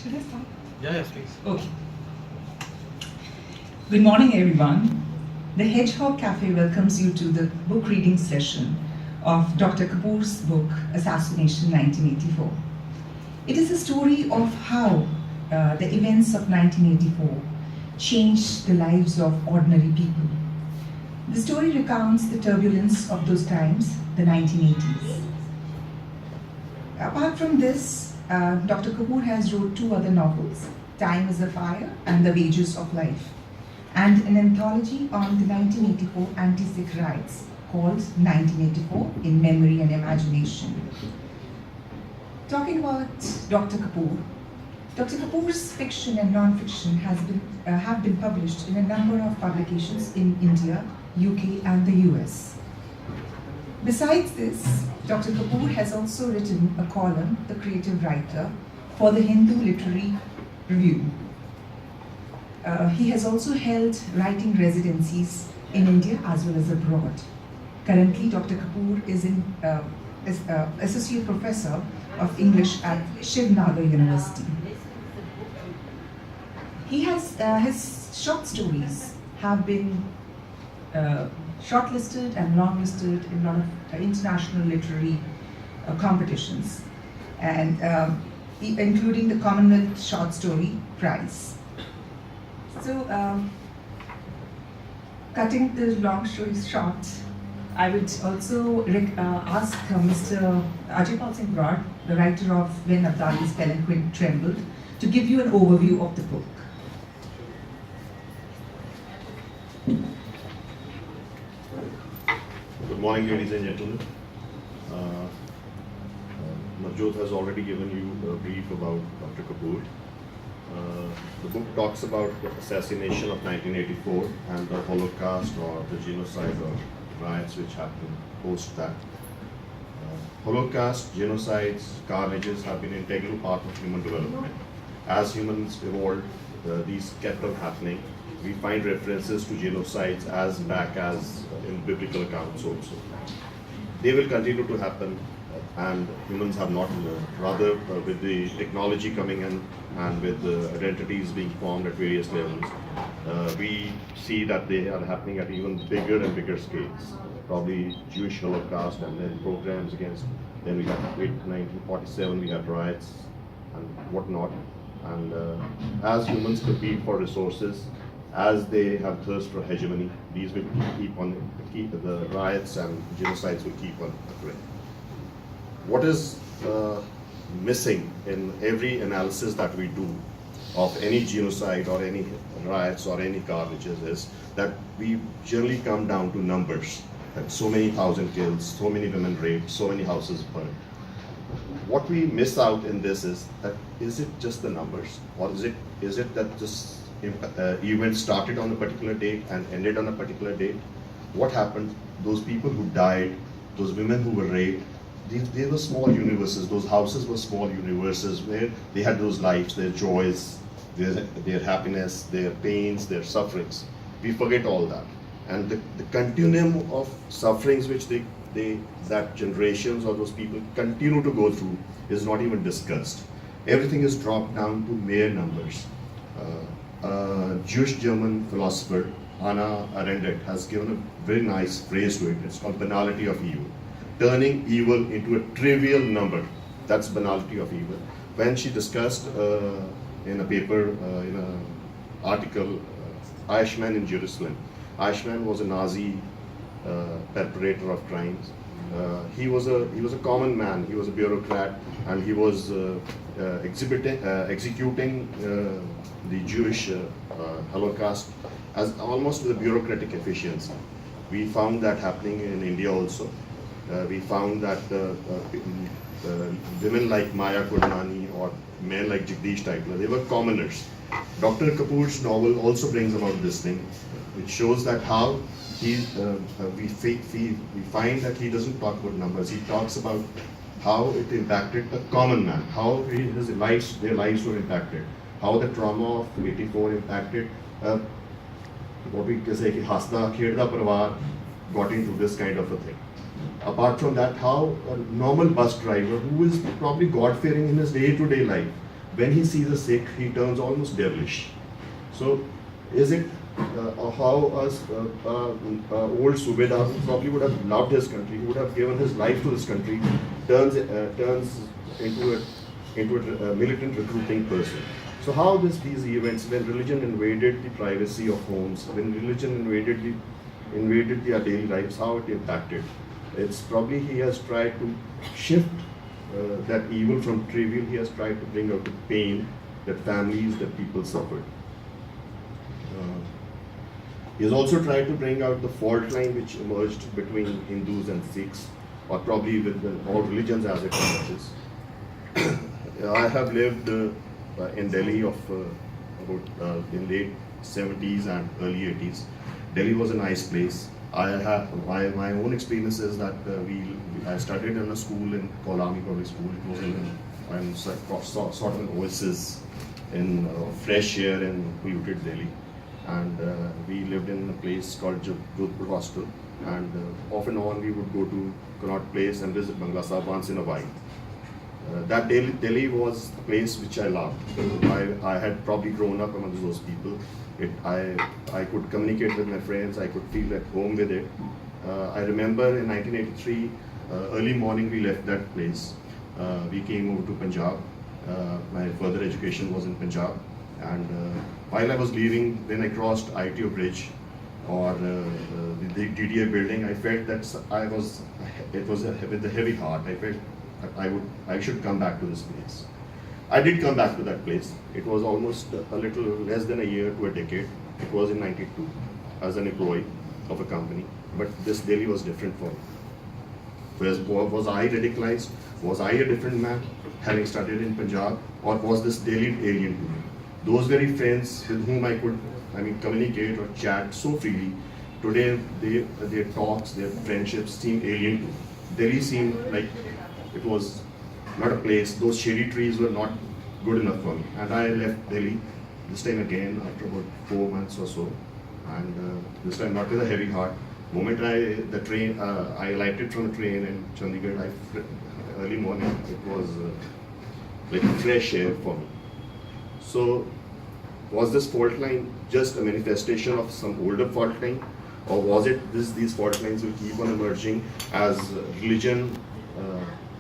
Should I start? Yes, please. Okay. Good morning, everyone. The Hedgehog Cafe welcomes you to the book reading session of Dr. Kapur's book, Assassination 1984. It is a story of how the events of 1984 changed the lives of ordinary people. The story recounts the turbulence of those times, the 1980s. Apart from this, Dr. Kapur has wrote two other novels, Time is a Fire and The Wages of Life, and an anthology on the 1984 anti-Sikh riots called 1984 in Memory and Imagination. Talking about Dr. Kapur, Dr. Kapur's fiction and non-fiction have been published in a number of publications in India, UK and the US. Besides this, Dr. Kapur has also written a column, The Creative Writer, for the Hindu Literary Review. He has also held writing residencies in India as well as abroad. Currently, Dr. Kapur is Associate Professor of English at Shiv Nagar University. He has his short stories have been shortlisted and longlisted in a lot of international literary competitions, and including the Commonwealth Short Story Prize. So, cutting the long story short, I would also ask Mr. Ajaypal Singh Brar, the writer of When Abdali's Palanquin Trembled, to give you an overview of the book. Good morning, ladies and gentlemen. Navjot has already given you a brief about Dr. Kapur. The book talks about the assassination of 1984 and the Holocaust or the genocide or riots which happened post that. Holocaust, genocides, carnages have been an integral part of human development. As humans evolved, these kept on happening. We find references to genocides as back as in biblical accounts also. They will continue to happen, and humans have not learned. Rather, with the technology coming in and with the identities being formed at various levels, we see that they are happening at even bigger and bigger scales. Probably Jewish Holocaust and then programs against, then we had 1947, we had riots and whatnot. And as humans compete for resources, as they have thirst for hegemony, these will keep the riots and genocides will keep on occurring. What is missing in every analysis that we do of any genocide or any riots or any carnages is that we generally come down to numbers. That so many thousand killed, so many women raped, so many houses burned. What we miss out in this is that is it just the numbers, or is it that this event started on a particular date and ended on a particular date? What happened? Those people who died, those women who were raped, they were small universes. Those houses were small universes where they had those lives, their joys, their happiness, their pains, their sufferings. We forget all that. And the continuum of sufferings which that generations or those people continue to go through is not even discussed. Everything is dropped down to mere numbers. A Jewish German philosopher, Hannah Arendt, has given a very nice phrase to it. It's called banality of evil. Turning evil into a trivial number. That's banality of evil. When she discussed in a paper, in an article, Eichmann in Jerusalem. Eichmann was a Nazi perpetrator of crimes. He was a common man. He was a bureaucrat, and he was executing the Jewish Holocaust as almost with a bureaucratic efficiency. We found that happening in India also. We found that women like Maya Kodnani or men like Jagdish Titler, they were commoners. Dr. Kapur's novel also brings about this thing, which shows that how we find that he doesn't talk about numbers. He talks about how it impacted the common man, how their lives were impacted, how the trauma of 84 impacted what we can say, Hasda Khedda Parivar got into this kind of a thing. Apart from that, how a normal bus driver who is probably God-fearing in his day-to-day life, when he sees a Sikh, he turns almost devilish. So, is it how us old Subedar, who probably would have loved his country, who would have given his life to this country, turns into a militant recruiting person? So how these events, when religion invaded the privacy of homes, when religion invaded their daily lives, how it impacted? It's probably he has tried to shift that evil from trivial. He has tried to bring out the pain that families, that people suffered. He has also tried to bring out the fault line which emerged between Hindus and Sikhs, or probably with all religions as it emerges. I have lived in Delhi about in late 70s and early 80s. Delhi was a nice place. I have my own experience is that I studied in a school in Kolami Public School. It was sort of an oasis in fresh air in polluted Delhi. And we lived in a place called Jodhpur Hostel, and off and on we would go to Connaught Place and visit Bangla Sahib once in a while. That Delhi was a place which I loved. I had probably grown up among those people. I could communicate with my friends, I could feel at home with it. I remember in 1983, early morning we left that place. We came over to Punjab. My further education was in Punjab. And while I was leaving, when I crossed ITO Bridge or the DDA building, I felt that it was with a heavy heart. I felt that I should come back to this place. I did come back to that place. It was almost a little less than a year to a decade. It was in '92 as an employee of a company. But this Delhi was different for me. Was I radicalized? Was I a different man having studied in Punjab? Or was this Delhi alien to me? Those very friends with whom I could communicate or chat so freely, today their talks, their friendships seem alien to me. Delhi seemed like it was not a place. Those shady trees were not good enough for me. And I left Delhi, this time again after about 4 months or so. And this time not with a heavy heart. Moment I alighted from a train in Chandigarh, early morning, it was like fresh air for me. So, was this fault line just a manifestation of some older fault line, or was it these fault lines will keep on emerging as religion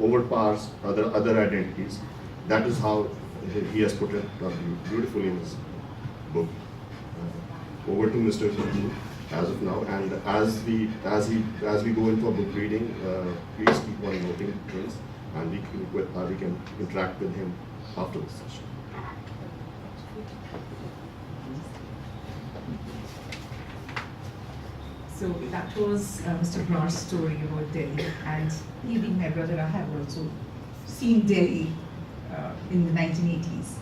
overpowers other identities? That is how he has put it beautifully in his book. Over to Mr. Kapur as of now, and as we go into our book reading, please keep on noting things, and we can interact with him after this session. So that was Mr. Brar's story about Delhi, and he being my brother, I have also seen Delhi in the 1980s.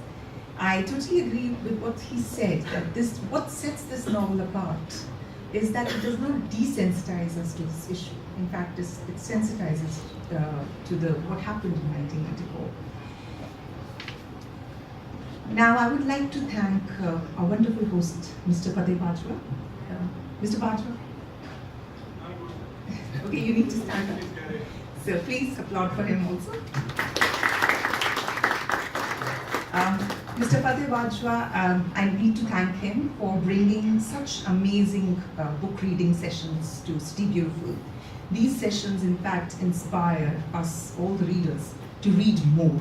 I totally agree with what he said, that what sets this novel apart is that it does not desensitize us to this issue. In fact, it sensitizes to what happened in 1984. Now, I would like to thank our wonderful host, Mr. Fateh Bajwa. Mr. Bajwa? Okay, you need to stand up. So please applaud for him also. Mr. Fateh Bajwa, I need to thank him for bringing such amazing book reading sessions to City Beautiful. These sessions, in fact, inspire us, all the readers, to read more.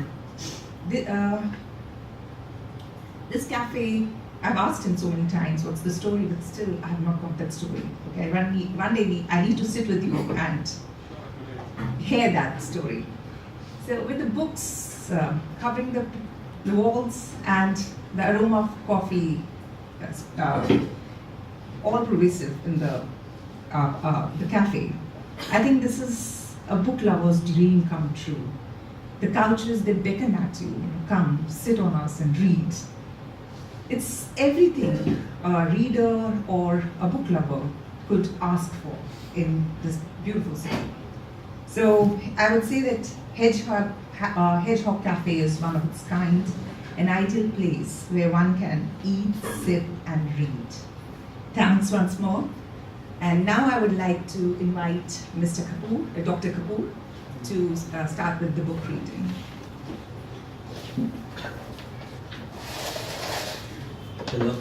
This cafe, I've asked him so many times, what's the story, but still I have not got that story. Okay, one day I need to sit with you and hear that story. So with the books covering the walls and the aroma of coffee, all pervasive in the cafe, I think this is a book lover's dream come true. The couches, they beckon at you, come, sit on us and read. It's everything a reader or a book lover could ask for in this beautiful city. So I would say that Hedgehog Cafe is one of its kind, an ideal place where one can eat, sip and read. Thanks once more. And now I would like to invite Mr. Kapur, Dr. Kapur, to start with the book reading. Hello.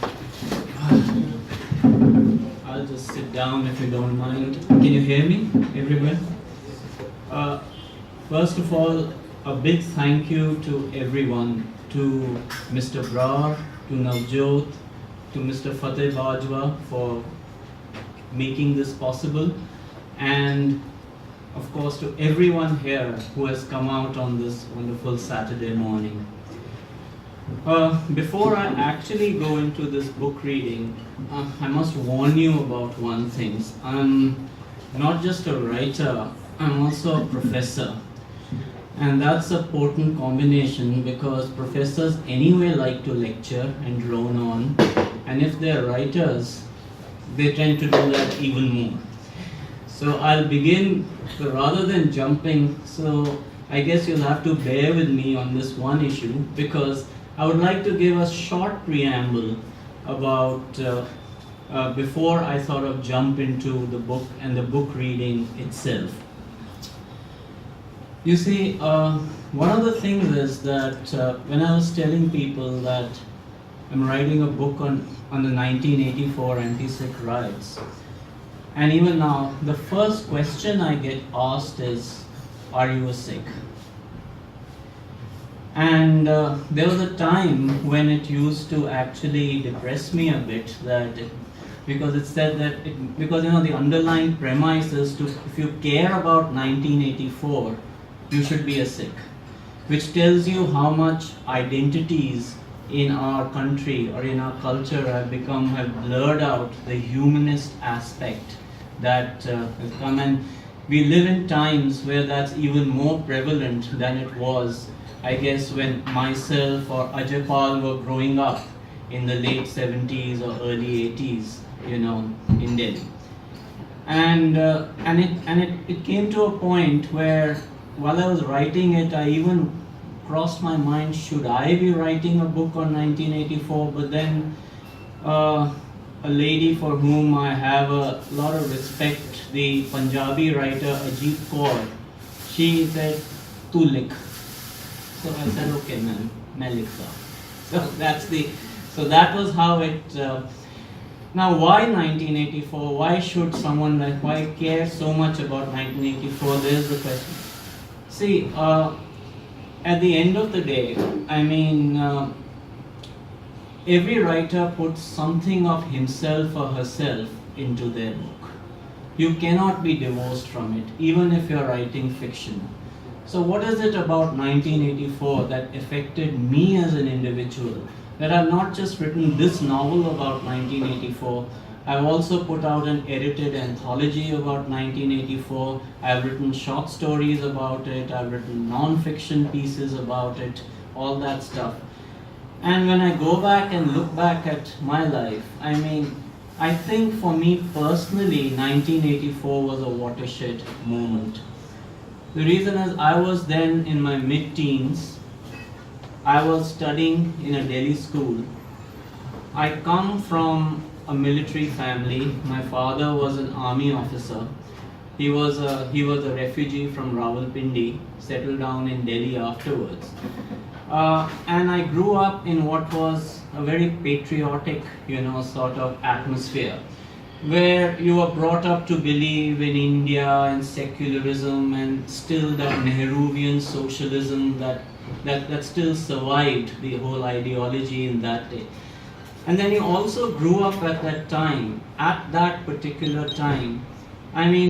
I'll just sit down if you don't mind. Can you hear me, everyone? First of all, a big thank you to everyone, to Mr. Brar, to Navjot, to Mr. Fateh Bajwa for making this possible, and of course to everyone here who has come out on this wonderful Saturday morning. Before I actually go into this book reading, I must warn you about one thing. I'm not just a writer, I'm also a professor. And that's a potent combination because professors anyway like to lecture and drone on. And if they're writers, they tend to do that even more. So I'll begin, so rather than jumping, so I guess you'll have to bear with me on this one issue because I would like to give a short preamble about before I sort of jump into the book and the book reading itself. You see, one of the things is that when I was telling people that I'm writing a book on the 1984 anti-Sikh riots, and even now, the first question I get asked is, are you a Sikh? And there was a time when it used to actually depress me a bit because it said that because the underlying premise is if you care about 1984, you should be a Sikh, which tells you how much identities in our country or in our culture have blurred out the humanist aspect that has come, and we live in times where that's even more prevalent than it was, I guess, when myself or Ajaypal were growing up in the late 70s or early 80s, in Delhi. And it came to a point where while I was writing it, I even crossed my mind, should I be writing a book on 1984? But then a lady for whom I have a lot of respect, the Punjabi writer Ajaypal, she said, "Tu likh." So I said, okay, ma'am, main likhta. So that was how it. Now, why 1984? Why should someone why care so much about 1984? There's the question. See, at the end of the day, I mean, every writer puts something of himself or herself into their book. You cannot be divorced from it, even if you're writing fiction. So what is it about 1984 that affected me as an individual? That I've not just written this novel about 1984, I've also put out an edited anthology about 1984, I've written short stories about it, I've written non-fiction pieces about it, all that stuff. And when I go back and look back at my life, I mean, I think for me personally, 1984 was a watershed moment. The reason is I was then in my mid-teens. I was studying in a Delhi school. I come from a military family. My father was an army officer. He was a refugee from Rawalpindi, settled down in Delhi afterwards. And I grew up in what was a very patriotic, sort of atmosphere, where you were brought up to believe in India and secularism and still that Nehruvian socialism that still survived the whole ideology in that day. And then you also grew up at that time, at that particular time. I mean,